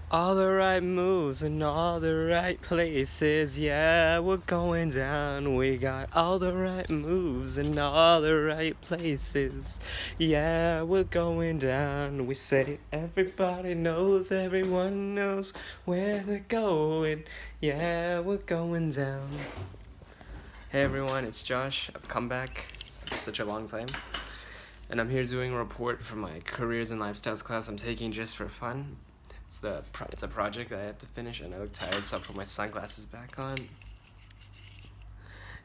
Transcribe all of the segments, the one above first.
All the right moves in all the right places. Yeah, we're going down. We got all the right moves in all the right places. Yeah, we're going down. We say everybody knows, everyone knows where they're going. Yeah, we're going down. Hey everyone, it's Josh. I've come back after such a long time. And I'm here doing a report for my careers and lifestyles class I'm taking just for fun. It's a project that I have to finish, and I look tired, so I'll put my sunglasses back on.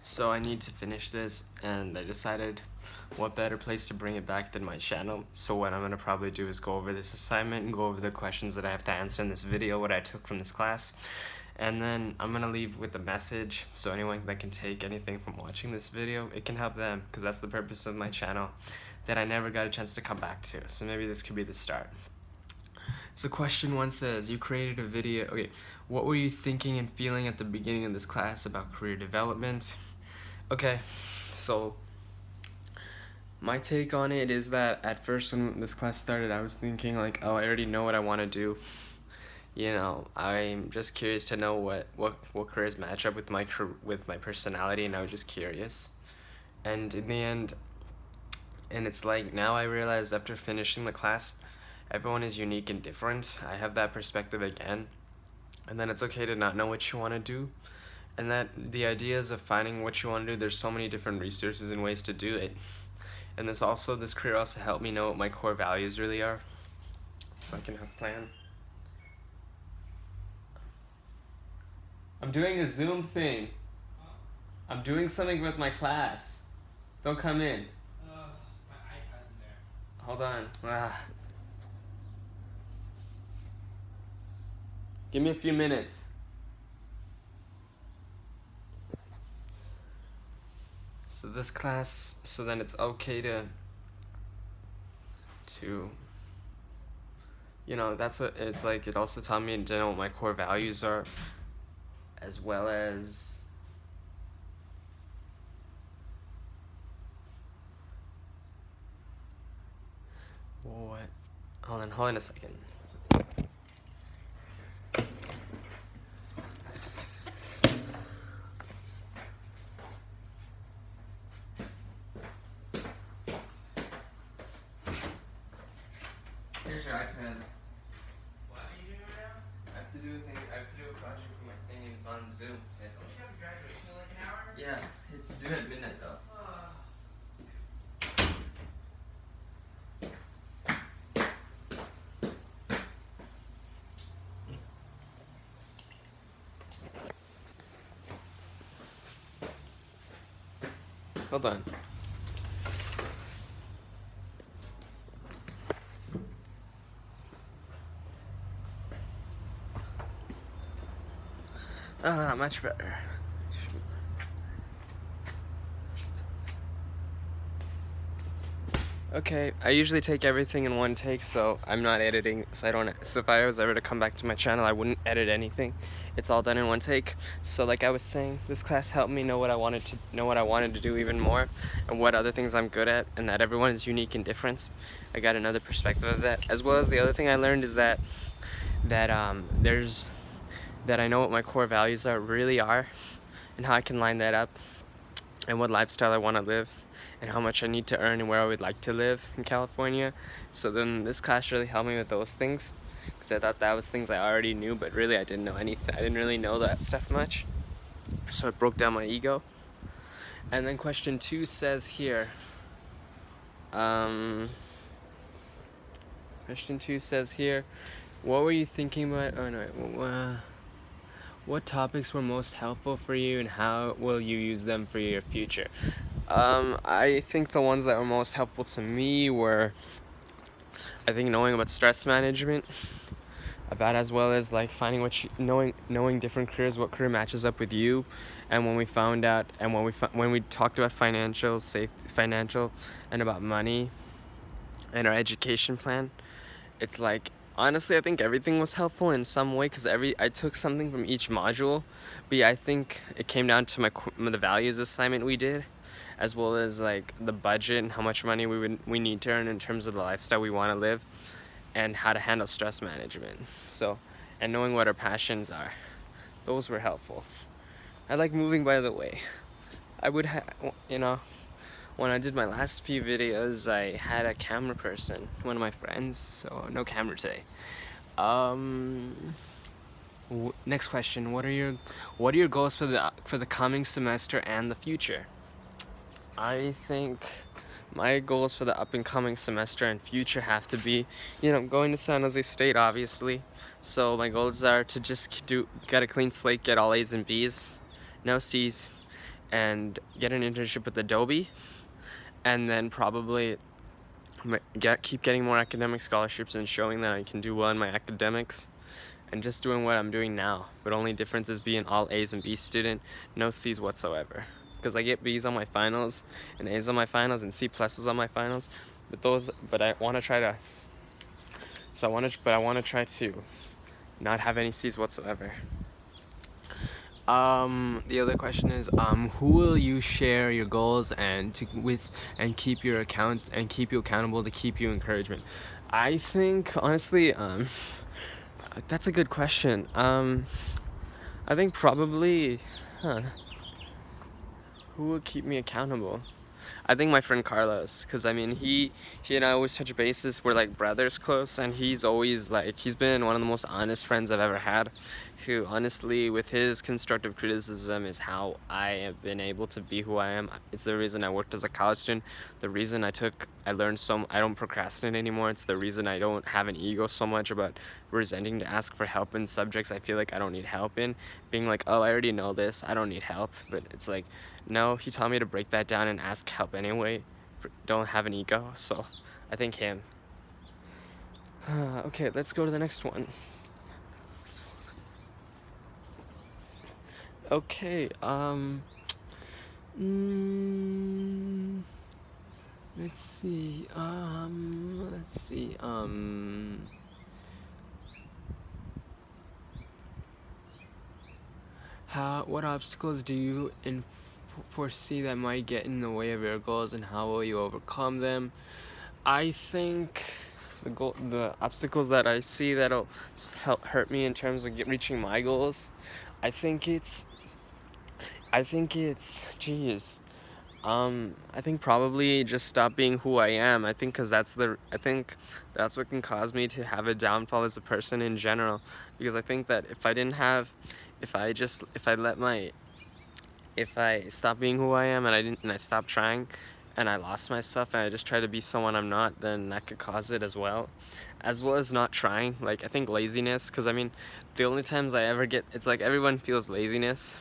So I need to finish this, and I decided what better place to bring it back than my channel. So what I'm gonna probably do is go over this assignment and go over the questions that I have to answer in this video, what I took from this class. And then I'm gonna leave with a message, so anyone that can take anything from watching this video, it can help them, because that's the purpose of my channel that I never got a chance to come back to. So maybe this could be the start. So question 1 says, you created a video. Okay, what were you thinking and feeling at the beginning of this class about career development? Okay, so my take on it is that at first when this class started, I was thinking like, oh, I already know what I want to do. You know, I'm just curious to know what careers match up with my personality, and I was just curious. And in the end, and it's like now I realize after finishing the class, everyone is unique and different. I have that perspective again. And then it's okay to not know what you want to do. And that the ideas of finding what you want to do, there's so many different resources and ways to do it. And this career also helped me know what my core values really are, so I can have a plan. I'm doing a Zoom thing. I'm doing something with my class. Don't come in. My iPad's in there. Hold on. Give me a few minutes. So this class, so then it's okay to you know, that's what it's like. It also taught me to know what my core values are, as well as what? Hold on a second. Here's your iPad. What are you doing right now? I have to do a project for my thing, and it's on Zoom. So Don't you have graduation in like an hour? yeah, it's due at midnight though. Hold on. Much better. Okay, I usually take everything in one take, so I'm not editing, so if I was ever to come back to my channel, I wouldn't edit anything. It's all done in one take. So like I was saying, this class helped me know what I wanted to do even more, and what other things I'm good at, and that everyone is unique and different. I got another perspective of that, as well as the other thing I learned is that I know what my core values really are, and how I can line that up, and what lifestyle I want to live, and how much I need to earn, and where I would like to live in California. So then this class really helped me with those things, because I thought that was things I already knew, but really I didn't know anything. I didn't really know that stuff much. So it broke down my ego. And then question 2 says here, question 2 says here, what were you thinking about? Oh no, what topics were most helpful for you, and how will you use them for your future? I think the ones that were most helpful to me were, I think, knowing about stress management, about as well as like finding knowing different careers, what career matches up with you, and when we talked about financial, and about money, and our education plan, it's like, honestly, I think everything was helpful in some way, because I took something from each module, but yeah, I think it came down to the values assignment we did, as well as like the budget and how much money we need to earn in terms of the lifestyle we want to live, and how to handle stress management. So, and knowing what our passions are. Those were helpful. I like moving, by the way. I would when I did my last few videos, I had a camera person, one of my friends, so no camera today. Next question: What are your goals for the coming semester and the future? I think my goals for the up and coming semester and future have to be, going to San Jose State, obviously. So my goals are to just get a clean slate, get all A's and B's, no C's, and get an internship with Adobe, and then probably keep getting more academic scholarships and showing that I can do well in my academics, and just doing what I'm doing now, but only difference is being all A's and B's student, no C's whatsoever. Because I get B's on my finals and A's on my finals and C pluses on my finals, but I want to try to. I want to try to not have any C's whatsoever. The other question is, who will you share your goals and keep you accountable, to keep you encouragement? I think honestly, that's a good question. I think probably, who will keep me accountable? I think my friend Carlos, because I mean he and I always touch bases. We're like brothers close, and he's been one of the most honest friends I've ever had, who honestly, with his constructive criticism, is how I have been able to be who I am. It's the reason I worked as a college student, the reason I don't procrastinate anymore. It's the reason I don't have an ego so much about resenting to ask for help in subjects I feel like I don't need help in, being like, oh, I already know this, I don't need help. But it's like, no, he taught me to break that down and ask help anyway. Don't have an ego. So I think him. Okay, let's go to the next one. Okay, let's see, what obstacles do you foresee that might get in the way of your goals, and how will you overcome them? I think the obstacles that I see that'll hurt me in terms of reaching my goals, I think it's probably just stop being who I am. I think that's what can cause me to have a downfall as a person in general. Because I think that if I stop being who I am and I stopped trying and I lost myself and I just try to be someone I'm not, then that could cause it as well as not trying. Like, I think laziness, because I mean, the only times I ever it's like everyone feels laziness.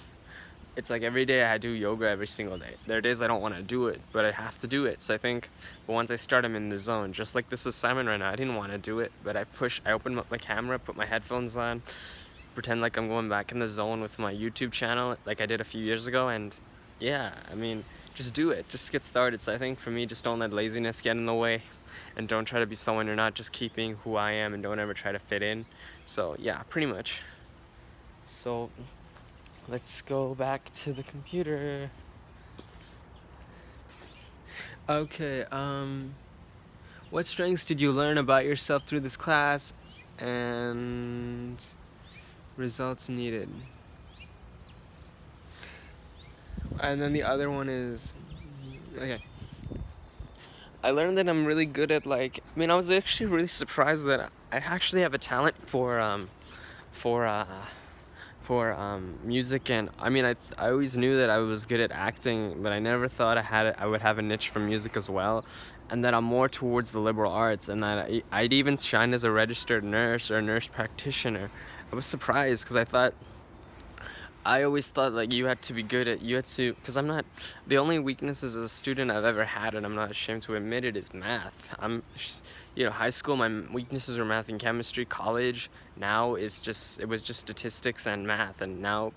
It's like every day I do yoga every single day. There are days I don't want to do it, but I have to do it. So I think, but once I start, I'm in the zone. Just like this assignment right now, I didn't want to do it, but I open up my camera, put my headphones on, pretend like I'm going back in the zone with my YouTube channel like I did a few years ago, and yeah, I mean, just do it. Just get started. So I think for me, just don't let laziness get in the way, and don't try to be someone you're not. Just keep being who I am and don't ever try to fit in. So yeah, pretty much. So let's go back to the computer. Okay, what strengths did you learn about yourself through this class, and results needed? And then the other one is, okay, I learned that I'm really good at I was actually really surprised that I actually have a talent for music, and I mean, I always knew that I was good at acting, but I never thought I would have a niche for music as well, and that I'm more towards the liberal arts, and that I'd even shine as a registered nurse or a nurse practitioner. I was surprised, because I always thought because I'm not, the only weaknesses as a student I've ever had, and I'm not ashamed to admit it, is math. High school, my weaknesses were math and chemistry. College now it was just statistics and math, and now,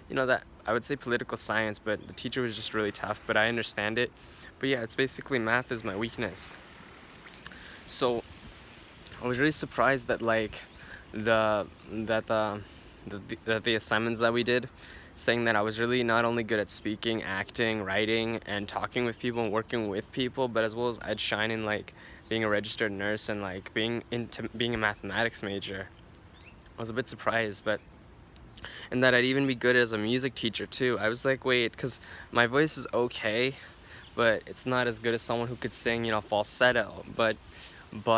that I would say political science, but the teacher was just really tough, but I understand it. But yeah, it's basically math is my weakness. So I was really surprised that the assignments that we did, saying that I was really not only good at speaking, acting, writing, and talking with people and working with people, but as well as I'd shine in being a registered nurse and being a mathematics major. I was a bit surprised, but and that I'd even be good as a music teacher too. I was like, wait, because my voice is okay, but it's not as good as someone who could sing, falsetto. But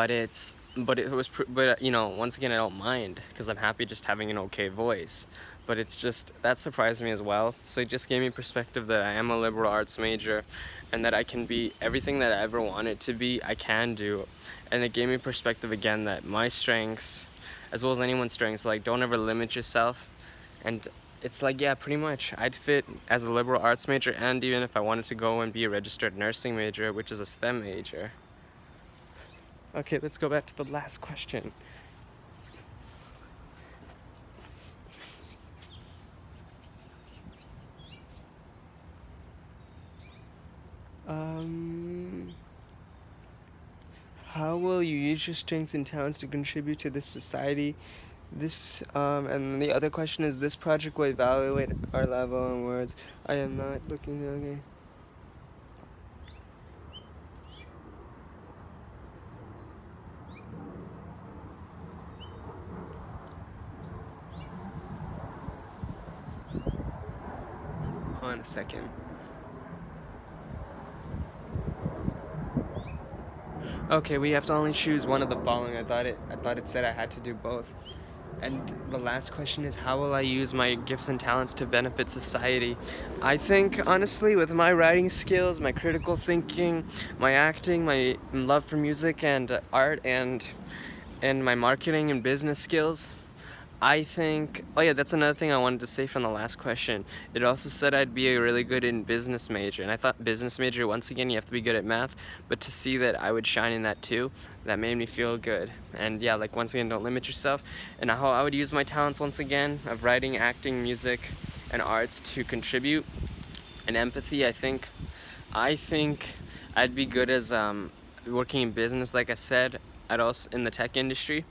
it was, once again, I don't mind because I'm happy just having an okay voice. But it's just, that surprised me as well. So it just gave me perspective that I am a liberal arts major and that I can be everything that I ever wanted to be, I can do. And it gave me perspective again that my strengths, as well as anyone's strengths, like, don't ever limit yourself. And it's like, yeah, pretty much I'd fit as a liberal arts major, and even if I wanted to go and be a registered nursing major, which is a STEM major. Okay, let's go back to the last question. How will you use your strengths and talents to contribute to this society? And the other question is, this project will evaluate our level in words. I am not looking, okay. Hold on a second. Okay, we have to only choose one of the following. I thought it said I had to do both. And the last question is, how will I use my gifts and talents to benefit society? I think, honestly, with my writing skills, my critical thinking, my acting, my love for music and art, and my marketing and business skills, I think, oh yeah, that's another thing I wanted to say from the last question. It also said I'd be a really good in business major, and I thought business major, once again, you have to be good at math, but to see that I would shine in that too, that made me feel good. And yeah, like, once again, don't limit yourself. And how I would use my talents, once again, of writing, acting, music, and arts to contribute. And empathy, I think I'd be good as working in business, like I said. I'd also in the tech industry,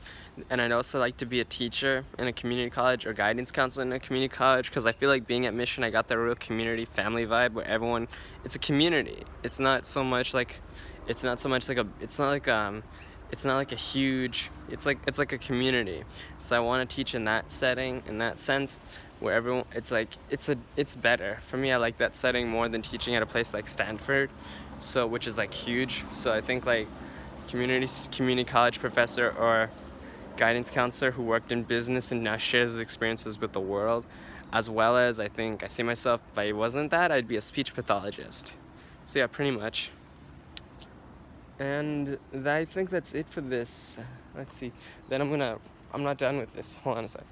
and I'd also like to be a teacher in a community college or guidance counselor in a community college, because I feel like being at Mission, I got that real community family vibe where everyone, it's a community. It's not so much like a huge, it's like a community. So I want to teach in that setting, in that sense, where everyone, it's better for me. I like that setting more than teaching at a place like Stanford, so which is like huge. So I think like community college professor or guidance counselor who worked in business and now shares his experiences with the world, as well as I think I see myself, if I wasn't that, I'd be a speech pathologist. So yeah, pretty much. And I think that's it for this. Let's see. Then I'm not done with this. Hold on a sec.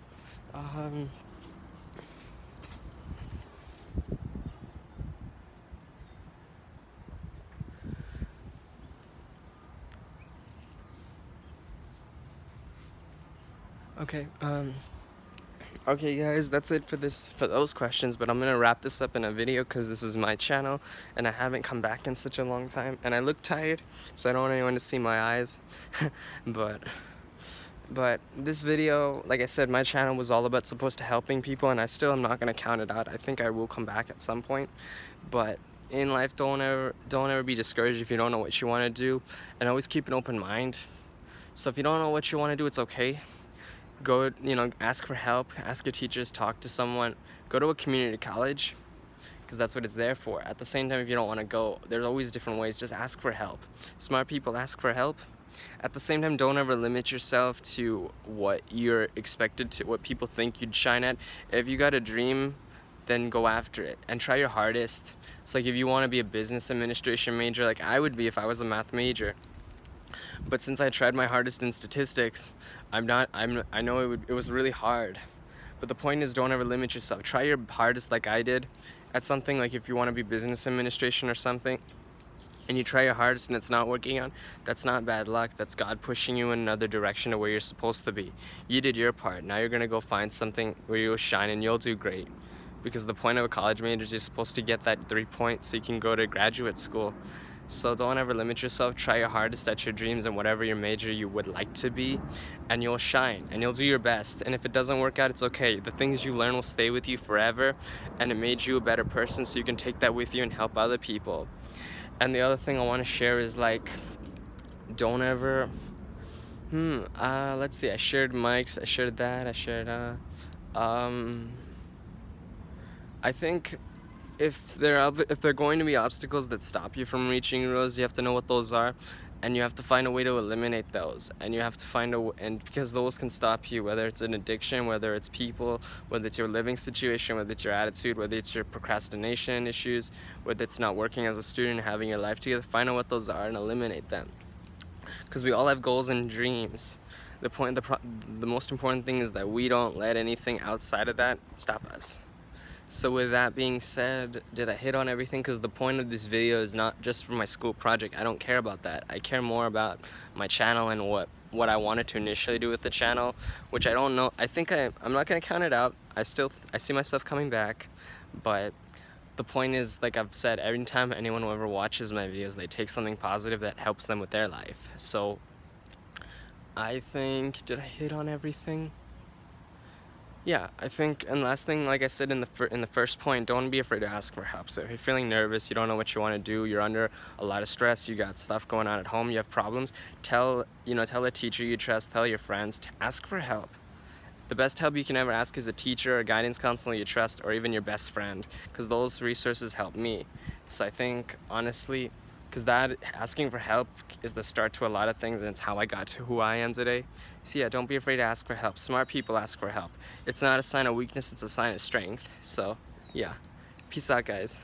Okay guys, that's it for those questions, but I'm gonna wrap this up in a video because this is my channel and I haven't come back in such a long time and I look tired, so I don't want anyone to see my eyes. but this video, like I said, my channel was all about supposed to helping people, and I still am not gonna count it out. I think I will come back at some point, but in life, don't ever be discouraged if you don't know what you want to do, and always keep an open mind. So if you don't know what you want to do, it's okay. Go, ask for help, ask your teachers, talk to someone, go to a community college, because that's what it's there for. At the same time, if you don't want to go, there's always different ways. Just ask for help. Smart people ask for help. At the same time, don't ever limit yourself to what you're expected to, what people think you'd shine at. If you got a dream, then go after it and try your hardest. It's like if you want to be a business administration major, like I would be if I was a math major. But since I tried my hardest in statistics, I know it was really hard. But the point is, don't ever limit yourself. Try your hardest like I did at something. Like if you want to be business administration or something, and you try your hardest and it's not working out, that's not bad luck. That's God pushing you in another direction to where you're supposed to be. You did your part. Now you're gonna go find something where you'll shine and you'll do great. Because the point of a college major is you're supposed to get that 3 points so you can go to graduate school. So don't ever limit yourself. Try your hardest at your dreams and whatever your major you would like to be, and you'll shine and you'll do your best. And if it doesn't work out, it's okay. The things you learn will stay with you forever, and it made you a better person, so you can take that with you and help other people. And the other thing I want to share is, like, don't ever Let's see. I shared mics. I shared that. I think if if there are going to be obstacles that stop you from reaching your goals, you have to know what those are, and you have to find a way to eliminate those. And you have to find and because those can stop you, whether it's an addiction, whether it's people, whether it's your living situation, whether it's your attitude, whether it's your procrastination issues, whether it's not working as a student, having your life together. Find out what those are and eliminate them. Because we all have goals and dreams. The most important thing is that we don't let anything outside of that stop us. So with that being said, did I hit on everything? Because the point of this video is not just for my school project. I don't care about that. I care more about my channel and what I wanted to initially do with the channel, which I don't know. I'm not gonna count it out. I see myself coming back, but the point is, like I've said, every time anyone who ever watches my videos, they take something positive that helps them with their life. So I think, did I hit on everything? Yeah, I think, and last thing, like I said in the first point, don't be afraid to ask for help. So if you're feeling nervous, you don't know what you want to do, you're under a lot of stress, you got stuff going on at home, you have problems, tell a teacher you trust, tell your friends to ask for help. The best help you can ever ask is a teacher, a guidance counselor you trust, or even your best friend, because those resources help me. So I think, honestly, because that asking for help is the start to a lot of things, and it's how I got to who I am today. So yeah, don't be afraid to ask for help. Smart people ask for help. It's not a sign of weakness, it's a sign of strength. So yeah, peace out, guys.